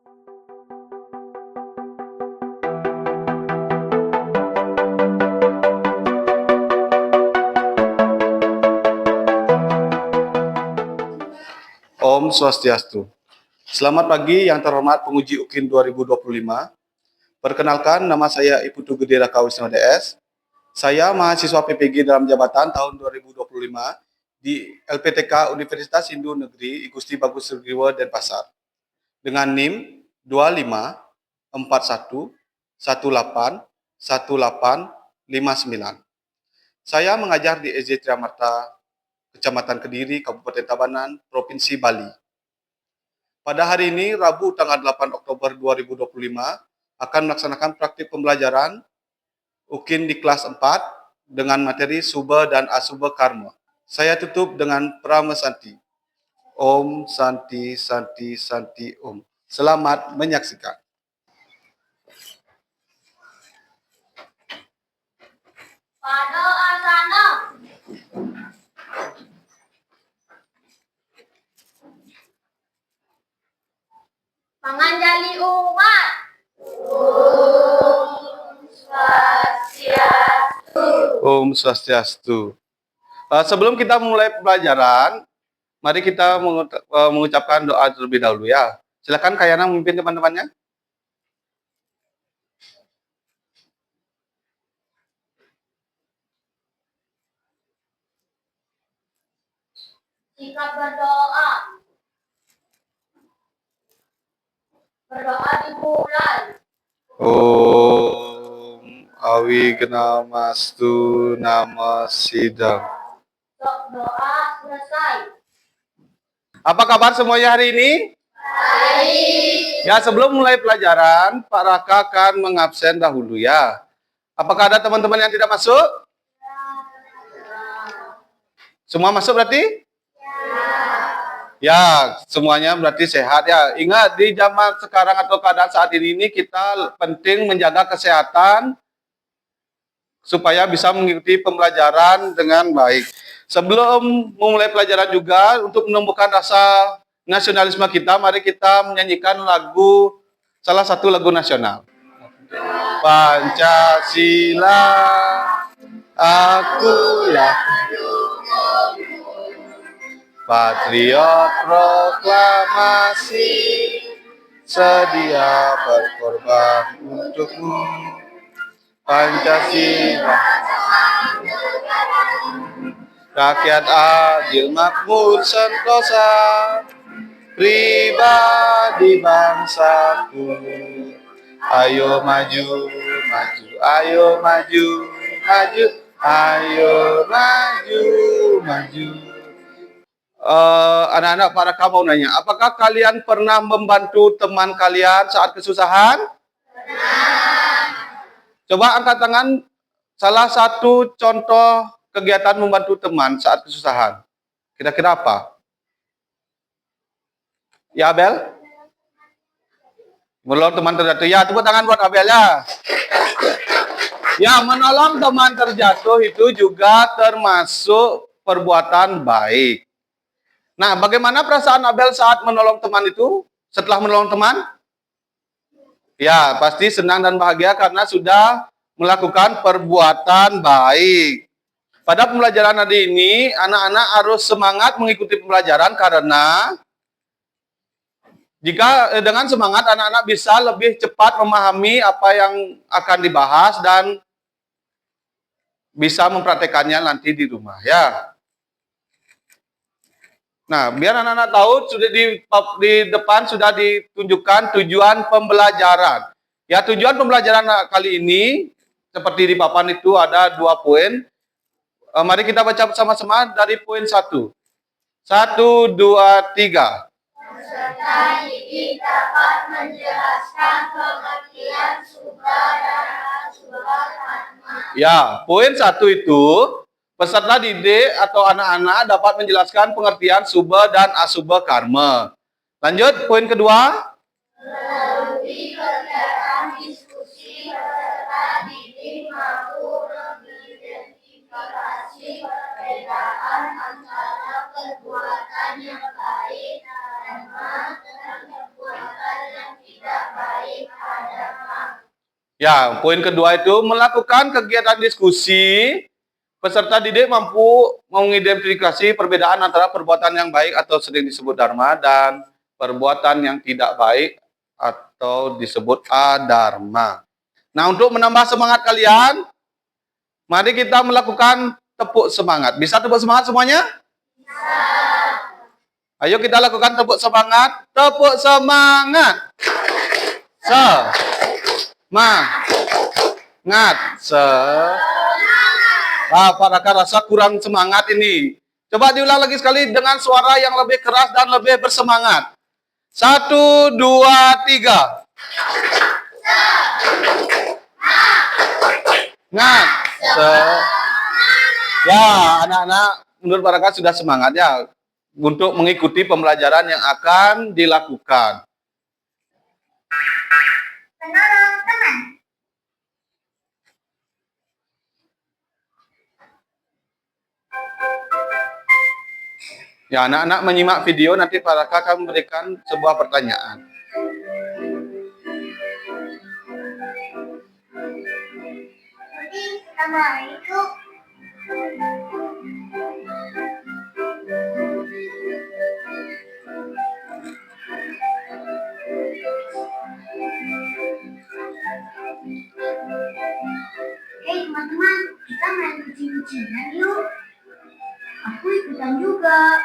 Om Swastiastu. Selamat pagi yang terhormat penguji UKIN 2025. Perkenalkan, nama saya Iputu Gede Raka Wisnu DS. Saya mahasiswa PPG dalam jabatan tahun 2025 di LPTK Universitas Hindu Negeri Igusti Bagus Sugiwo Denpasar dengan NIM 2541181859. Saya mengajar di SD Triamarta, Kecamatan Kediri, Kabupaten Tabanan, Provinsi Bali. Pada hari ini, Rabu tanggal 8 Oktober 2025, akan melaksanakan praktik pembelajaran UKIN di kelas 4 dengan materi Subha dan Asubha Karma. Saya tutup dengan Prama Santi. Om Santi Santi Santi Om. Selamat menyaksikan. Pada asana. Panganjali umat. Om Swastiastu. Om Swastiastu. Sebelum kita mulai pembelajaran, mari kita mengucapkan doa terlebih dahulu ya. Silakan Kak Yana memimpin teman-temannya. Sikap berdoa. Berdoa dimulai. Om Awignamastu Namasidam. Doa selesai. Apa kabar semuanya hari ini? Baik. Ya, sebelum mulai pelajaran, Pak Raka akan mengabsen dahulu ya. Apakah ada teman-teman yang tidak masuk? Semua masuk berarti? Ya, semuanya berarti sehat ya. Ingat, di zaman sekarang atau keadaan saat ini kita penting menjaga kesehatan supaya bisa mengikuti pembelajaran dengan baik. Sebelum memulai pelajaran juga, untuk menumbuhkan rasa nasionalisme kita, mari kita menyanyikan lagu, salah satu lagu nasional. Pancasila, akulah patriot proklamasi, sedia berkorban untukmu. Pancasila, rakyat adil makmur sentosa, pribadi bangsaku. Ayo maju, maju, ayo maju, maju, ayo maju, maju. Anak-anak para kamu nanya, apakah kalian pernah membantu teman kalian saat kesusahan? Coba angkat tangan salah satu contoh kegiatan membantu teman saat kesusahan. Kira-kira apa? Ya, Abel? Menolong teman terjatuh. Ya, tepuk tangan buat Abel ya. Ya, menolong teman terjatuh itu juga termasuk perbuatan baik. Nah, bagaimana perasaan Abel saat menolong teman itu? Setelah menolong teman? Ya, pasti senang dan bahagia karena sudah melakukan perbuatan baik. Pada pembelajaran hari ini, anak-anak harus semangat mengikuti pembelajaran karena jika dengan semangat anak-anak bisa lebih cepat memahami apa yang akan dibahas dan bisa mempraktekannya nanti di rumah ya. Nah, biar anak-anak tahu, sudah di depan sudah ditunjukkan tujuan pembelajaran. Ya, tujuan pembelajaran kali ini seperti di papan itu ada 2 poin. Mari kita baca sama-sama dari poin 1. 1, 2, 3. Peserta didik dapat menjelaskan pengertian Subha dan Asubha Karma. Ya, poin 1 itu peserta didik atau anak-anak dapat menjelaskan pengertian Subha dan Asubha Karma. Lanjut, poin kedua. Melalui kegiatan diskusi, peserta didik mampu mengidentifikasi perbedaan antara perbuatan yang baik dan perbuatan yang tidak Ya, poin kedua itu melakukan kegiatan diskusi. Peserta didik mampu mengidentifikasi perbedaan antara perbuatan yang baik atau sering disebut dharma dan perbuatan yang tidak baik atau disebut adharma. Nah, untuk menambah semangat kalian, mari kita melakukan tepuk semangat. Bisa tepuk semangat semuanya? Ayo kita lakukan tepuk semangat. Tepuk semangat. Semangat. Pak Raka rasa kurang semangat ini. Coba diulang lagi sekali dengan suara yang lebih keras dan lebih bersemangat. 1, 2, 3. Semangat. Ya, anak-anak menurut Pak Raka sudah semangat ya untuk mengikuti pembelajaran yang akan dilakukan. Penolong teman. Ya, anak-anak menyimak video, nanti Pak Raka akan memberikan sebuah pertanyaan. Jadi kita mulai yuk. Hei teman-teman, kita main kucing-kucingan yuk. Aku ikutan juga.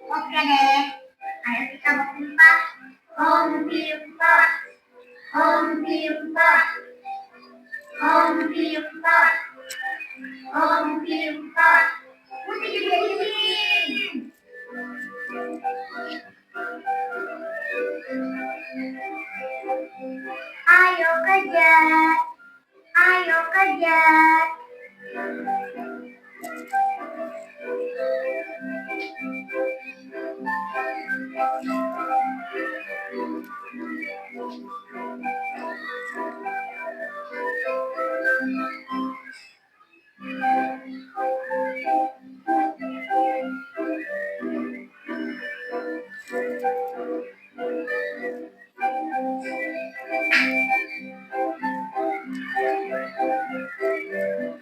Oke deh, ayo kita berkumpah. Hompi-umpah, hompi-umpah, hompi-umpah, hompi-umpah. Putih jadi kucing. Ayo kejar, ayo kejar.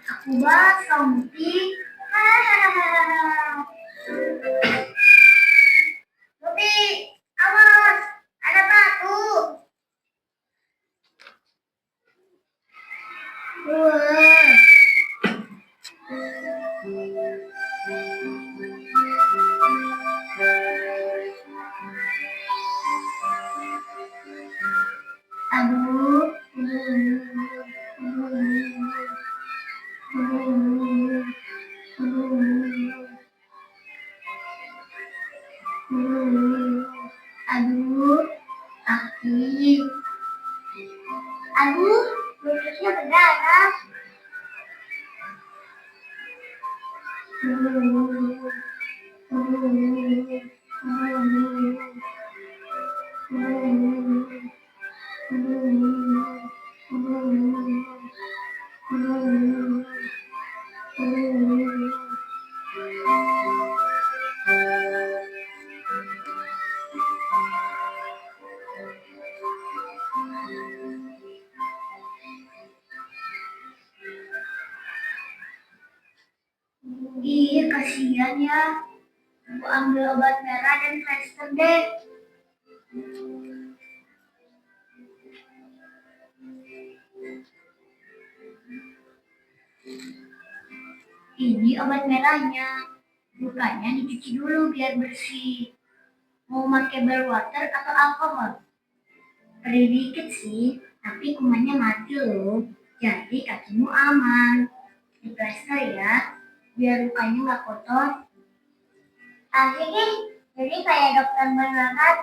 Aku bahas Muti. Muti, awas, ada batu. Wah. Aduh. Aduh, kaki. Aduh, lututnya berdarah. Ih, kasihan ya. Aku ambil obat merah dan plester deh. Ini obat merahnya. Lukanya dicuci dulu biar bersih. Mau pakai bar water atau alkohol? Perih dikit sih, tapi kumannya mati loh. Jadi kakimu aman. Di plester ya, biar lukanya nggak kotor. Asik nih, jadi kayak dokter beneran.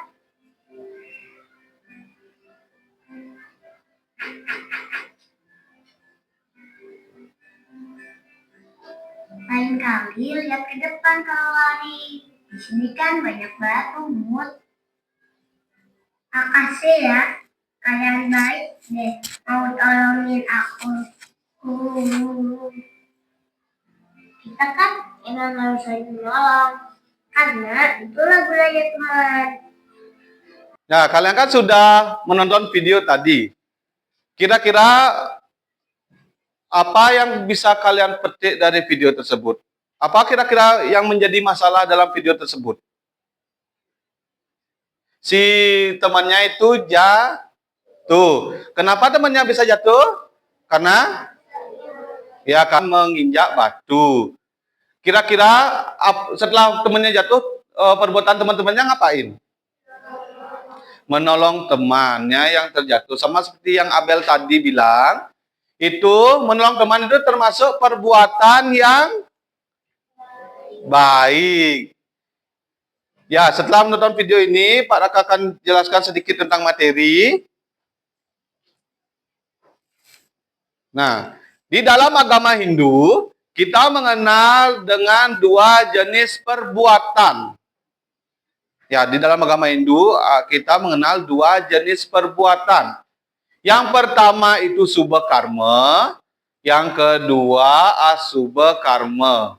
Lain kali lihat ke depan kalau lari. Di sini kan banyak batu, Mut. Makasih ya, kalian baik deh mau tolongin aku. Kita kan emang harus saling menolong, karena itulah gunanya teman. Nah, kalian kan sudah menonton video tadi. Kira-kira apa yang bisa kalian petik dari video tersebut? Apa kira-kira yang menjadi masalah dalam video tersebut? Si temannya itu jatuh. Kenapa temannya bisa jatuh? Karena ya kan menginjak batu. Kira-kira setelah temannya jatuh, perbuatan teman-temannya ngapain? Menolong temannya yang terjatuh. Sama seperti yang Abel tadi bilang, itu menolong teman itu termasuk perbuatan yang baik. Ya, setelah menonton video ini, Pak Raka akan jelaskan sedikit tentang materi. Nah, di dalam agama Hindu, kita mengenal dengan dua jenis perbuatan. Ya, di dalam agama Hindu, kita mengenal dua jenis perbuatan. Yang pertama itu subha karma, yang kedua asubha karma.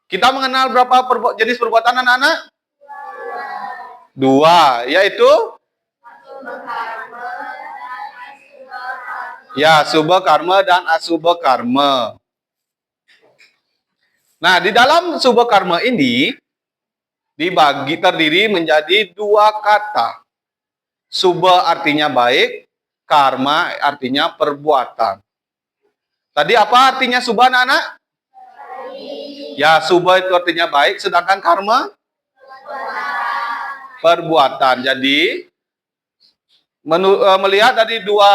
Kita mengenal berapa jenis perbuatan anak-anak? Dua, yaitu ya subha karma dan asubha karma. Nah, di dalam subha karma ini terdiri menjadi dua kata. Subha artinya baik, karma artinya perbuatan. Tadi apa artinya subha, anak-anak? Ya, subha itu artinya baik, sedangkan karma perbuatan. Jadi, melihat dari dua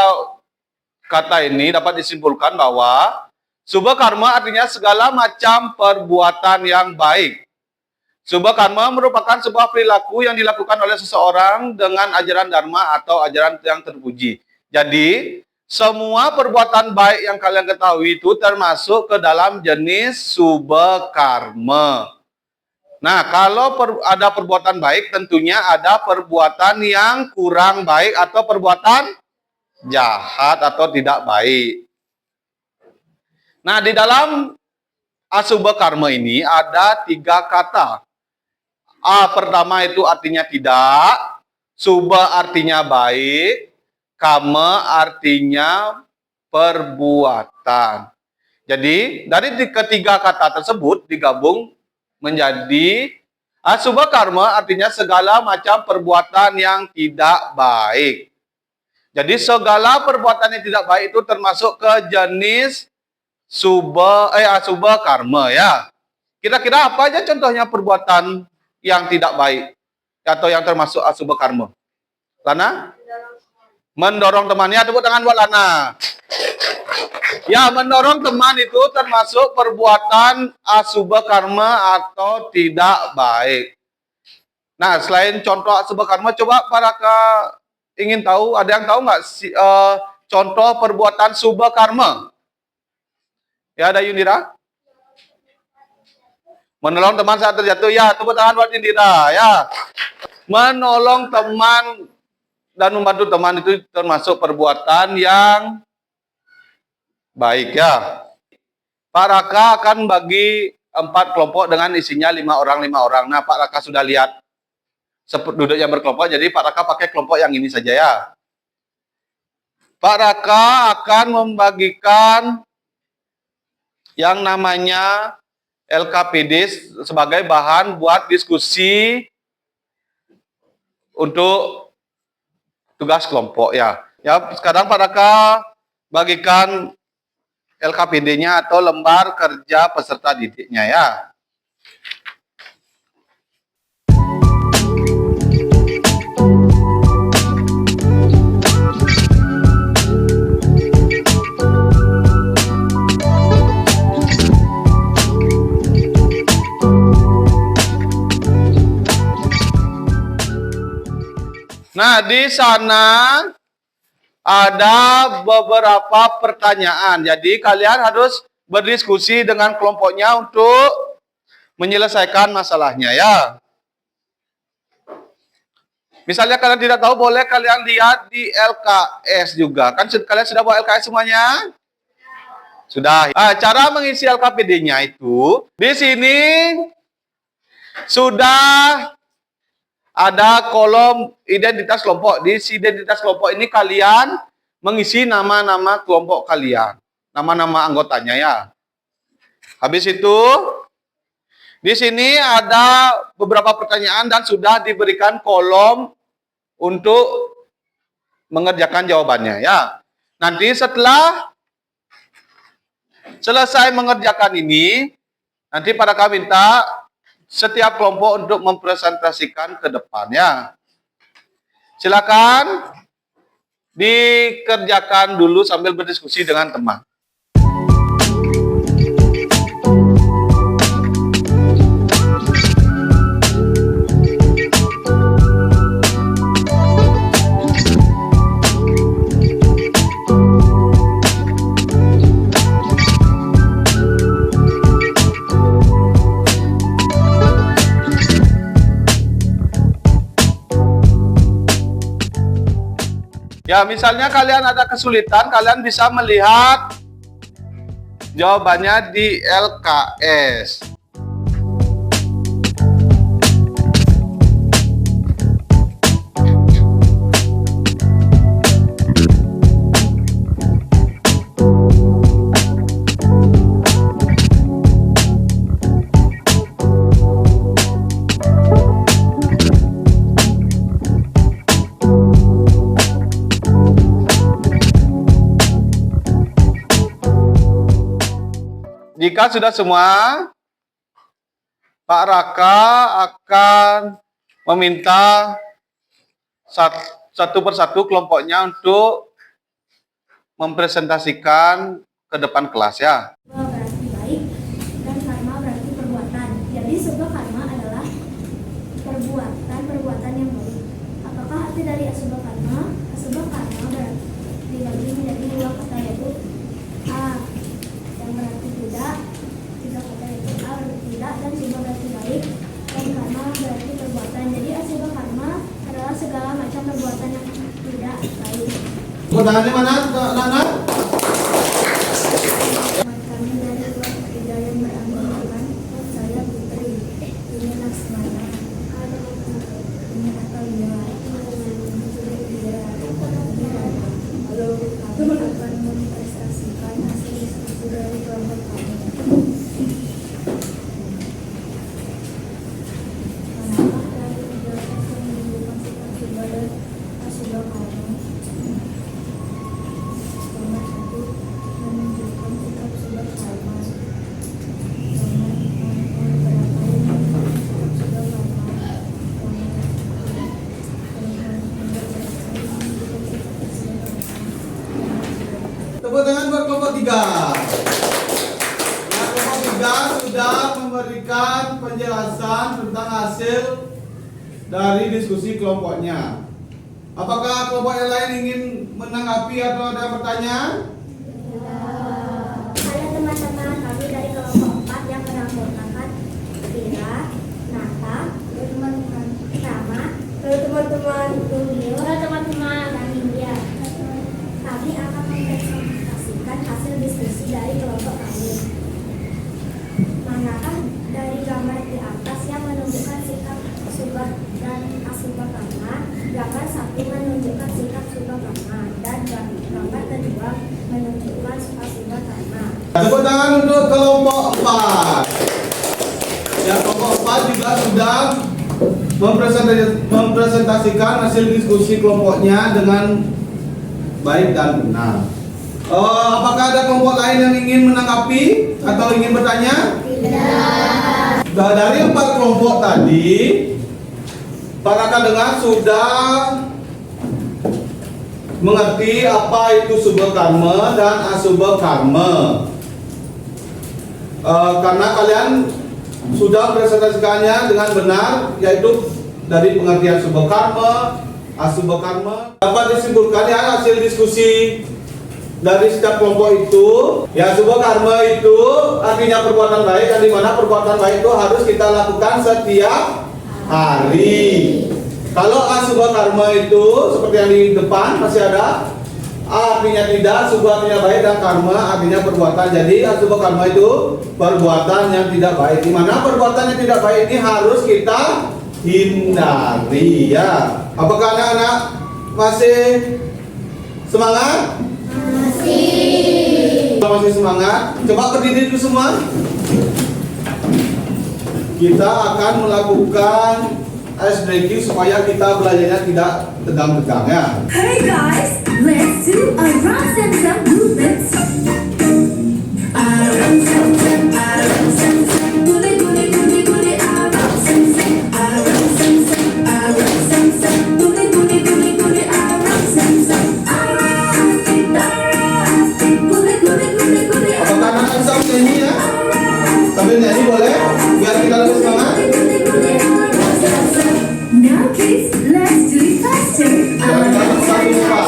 kata ini dapat disimpulkan bahwa subha karma artinya segala macam perbuatan yang baik. Subha karma merupakan sebuah perilaku yang dilakukan oleh seseorang dengan ajaran dharma atau ajaran yang terpuji. Jadi, semua perbuatan baik yang kalian ketahui itu termasuk ke dalam jenis subha karma. Nah, kalau ada perbuatan baik, tentunya ada perbuatan yang kurang baik atau perbuatan jahat atau tidak baik. Nah, di dalam asubha karma ini ada tiga kata. Pertama itu artinya tidak, subha artinya baik, karma artinya perbuatan. Jadi, dari ketiga kata tersebut digabung menjadi asubha karma artinya segala macam perbuatan yang tidak baik. Jadi segala perbuatan yang tidak baik itu termasuk ke jenis asubha karma ya. Kira-kira apa aja contohnya perbuatan yang tidak baik atau yang termasuk asubha karma? Lana? Mendorong temannya, tepuk tangan buat Lana. Ya, mendorong teman itu termasuk perbuatan asubha karma atau tidak baik. Nah, selain contoh asubha karma, coba Pak Raka ingin tahu, ada yang tahu nggak contoh perbuatan subha karma? Ya, ada Yundira? Menolong teman saat terjatuh, ya, tepuk tangan buat Yundira, ya. Menolong teman dan membantu teman itu termasuk perbuatan yang baik, ya. Pak Raka akan bagi 4 kelompok dengan isinya 5 orang. Nah, Pak Raka sudah lihat duduknya berkelompok, jadi Pak Raka pakai kelompok yang ini saja ya. Pak Raka akan membagikan yang namanya LKPD sebagai bahan buat diskusi untuk tugas kelompok ya. Ya, sekarang Pak Raka bagikan LKPD-nya atau lembar kerja peserta didiknya ya. Nah, di sana ada beberapa pertanyaan. Jadi kalian harus berdiskusi dengan kelompoknya untuk menyelesaikan masalahnya ya. Misalnya kalian tidak tahu, boleh kalian lihat di LKS juga. Kan kalian sudah bawa LKS semuanya? Sudah. Cara mengisi LKPD-nya itu di sini sudah ada kolom identitas kelompok. Di identitas kelompok ini kalian mengisi nama-nama kelompok kalian, nama-nama anggotanya ya. Habis itu, di sini ada beberapa pertanyaan dan sudah diberikan kolom untuk mengerjakan jawabannya ya. Nanti setelah selesai mengerjakan ini, nanti pada kami minta setiap kelompok untuk mempresentasikan ke depannya. Silakan dikerjakan dulu sambil berdiskusi dengan teman. Ya, misalnya kalian ada kesulitan, kalian bisa melihat jawabannya di LKS. Jika sudah semua, Pak Raka akan meminta satu persatu kelompoknya untuk mempresentasikan ke depan kelas ya. Berarti baik dan karma berarti perbuatan. Jadi sebuah karma adalah perbuatan yang baik. Apakah arti dari asubha karma? Asubha karma berarti dibagi menjadi dua kata, yaitu A yang berarti tidak, tiga kata yaitu A berarti tidak, dan subha berarti baik, dan karma berarti perbuatan. Jadi asubha karma adalah segala macam perbuatan yang tidak baik. Pertanyaannya mana, anak-anak? Kami dari kelas 3 yang beranggotakan saya Putri, ini Laksmana, ini Atalia, kami akan mempresentasikan hasil diskusi dari kelompok kami. Manakah dari tiga kelas yang menunjukkan sikap subha dan asubha kami? Nomor 1, menunjukkan sikap subha karma. Nomor 2, berapa yang menunjukkan sikap subha karma. Tepuk tangan buat kelompok 3. Nah, kelompok 3 sudah memberikan penjelasan tentang hasil dari diskusi kelompoknya. Apakah kelompok yang lain ingin menanggapi atau ada pertanyaan? Halo teman-teman, kami dari kelompok 4 yang beranggotakan Vira, Nata, teman-teman Rama, teman-teman Rubio, teman-teman dan India. Kami akan mempresentasikan hasil diskusi dari kelompok kami. Manakah dari gambar di atas yang menunjukkan sikap subha dan asubha karma? Gambar 1 menunjukkan sikap subha karma dan gambar kedua menunjukkan asubha karma. Tepuk tangan untuk kelompok 4. Ya, kelompok 4 juga sudah mempresentasikan hasil diskusi kelompoknya dengan baik dan benar. Apakah ada kelompok lain yang ingin menanggapi atau ingin bertanya? Tidak. Nah, dari 4 kelompok tadi, Pak Raka dengar sudah mengerti apa itu subha karma dan asubha karma. Karena kalian sudah presentasikannya dengan benar, yaitu dari pengertian subha karma, asubha karma. Dapat disimpulkan ya hasil diskusi dari setiap kelompok itu. Ya, subha karma itu artinya perbuatan baik, dan di mana perbuatan baik itu harus kita lakukan setiap hari. Kalau asubha karma itu seperti yang di depan masih ada, artinya tidak, subha artinya baik, dan karma artinya perbuatan. Jadi asubha karma itu perbuatan yang tidak baik. Di mana perbuatan yang tidak baik ini harus kita hindari ya. Apakah anak-anak masih semangat? Kalau masih semangat, coba berdiri dulu semua. Kita akan melakukan ice breaking supaya kita belajarnya tidak tegang-tegang ya. Hey guys, let's do a run and some movements. Aram sam sam, aram sam sam, guli guli guli guli, aram sam sam, aram sam sam, aram sam sam, guli guli guli guli, aram sam sam, aram guli guli guli guli. Apakah anak-anak bisa nyanyi ya? Sambil nyanyi boleh? Biar kita lebih semangat. Now kids, let's do it faster. Jangan kita satu lupa.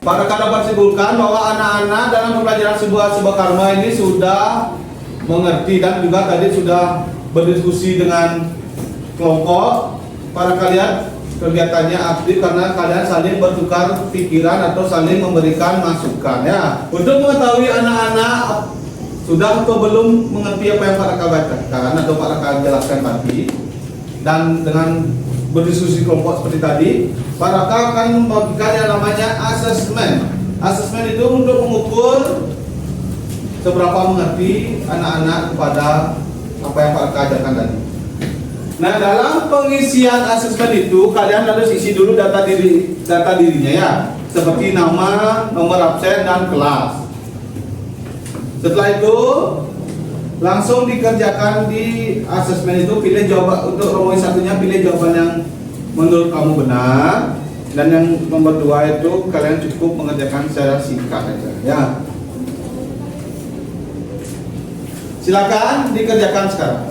Para rekan dapat simpulkan bahwa anak-anak dalam pembelajaran sebuah karma ini sudah mengerti dan juga tadi sudah berdiskusi dengan kelompok. Para kalian kegiatannya aktif karena kalian saling bertukar pikiran atau saling memberikan masukan ya. Untuk mengetahui anak-anak sudah atau belum mengerti apa yang Pak Raka bacakan atau Pak Raka jelaskan tadi, dan dengan berdiskusi kelompok seperti tadi, Pak Raka akan membagikan yang namanya asesmen. Asesmen itu untuk mengukur seberapa mengerti anak-anak kepada apa yang Pak Raka ajarkan tadi. Nah, dalam pengisian asesmen itu kalian harus isi dulu data dirinya ya, seperti nama, nomor absen dan kelas. Setelah itu langsung dikerjakan di asesmen itu, pilih jawaban untuk rombongan satunya, pilih jawaban yang menurut kamu benar, dan yang nomor 2 itu kalian cukup mengerjakan secara singkat aja ya. Silakan dikerjakan sekarang.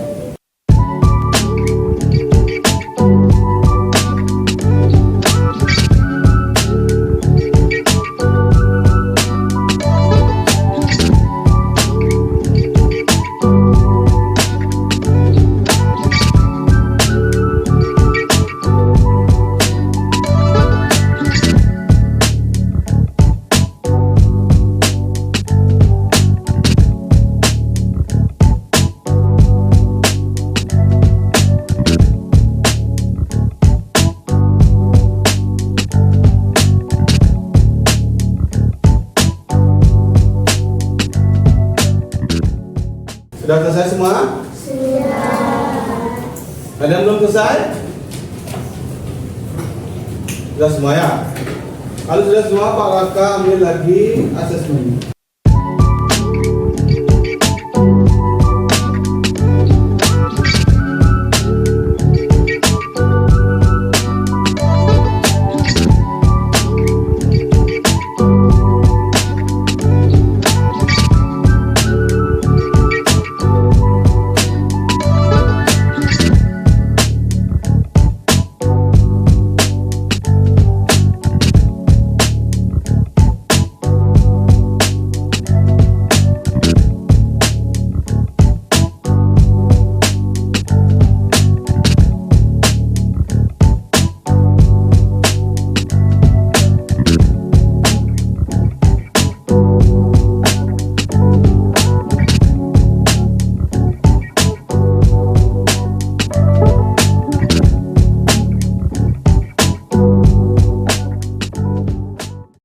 Sudah selesai semua? Sudah. Ada yang belum selesai? Sudah semua ya? Kalau sudah semua, Pak Raka ambil lagi asesmen.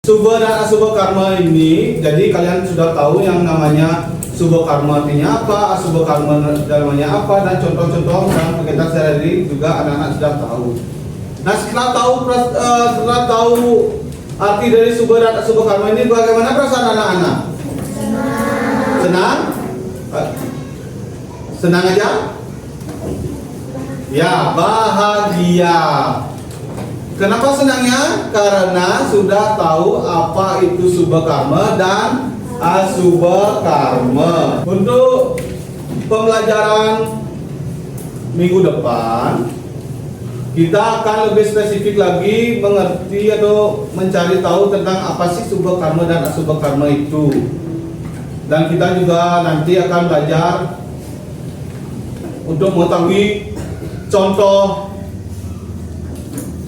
Subha dan asubha karma ini, jadi kalian sudah tahu yang namanya subha karma artinya apa, asubha karma namanya apa, dan contoh-contoh dalam kegiatan sehari-hari juga anak-anak sudah tahu. Nah, setelah tahu arti dari subha dan asubha karma ini, bagaimana perasaan anak-anak? Senang? Senang aja? Ya, bahagia. Kenapa senangnya? Karena sudah tahu apa itu subha karma dan asubha karma. Untuk pembelajaran minggu depan, kita akan lebih spesifik lagi mengerti atau mencari tahu tentang apa sih subha karma dan asubha karma itu. Dan kita juga nanti akan belajar untuk mengetahui contoh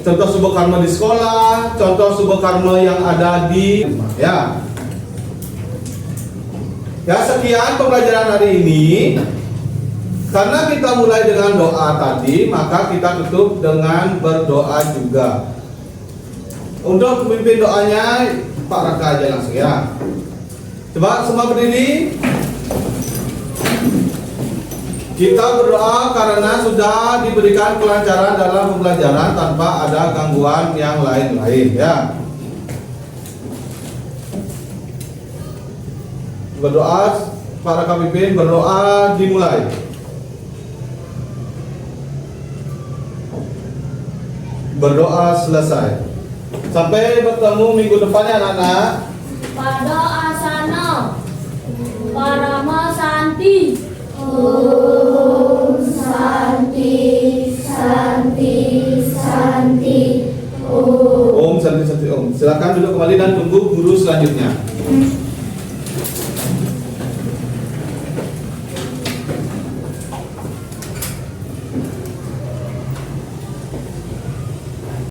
subah karma di sekolah, contoh subah karma yang ada di ya. Ya, sekian pembelajaran hari ini. Karena kita mulai dengan doa tadi, maka kita tutup dengan berdoa juga. Untuk pemimpin doanya Pak Raka aja langsung ya. Coba semua berdiri. Kita berdoa karena sudah diberikan kelancaran dalam pembelajaran tanpa ada gangguan yang lain-lain ya. Berdoa, para pemimpin berdoa dimulai. Berdoa selesai. Sampai bertemu minggu depannya anak-anak. Pada asana Parama Santi. Om Santi, Santi, Santi. Om Santi Santi Om. Silakan duduk kembali dan tunggu guru selanjutnya.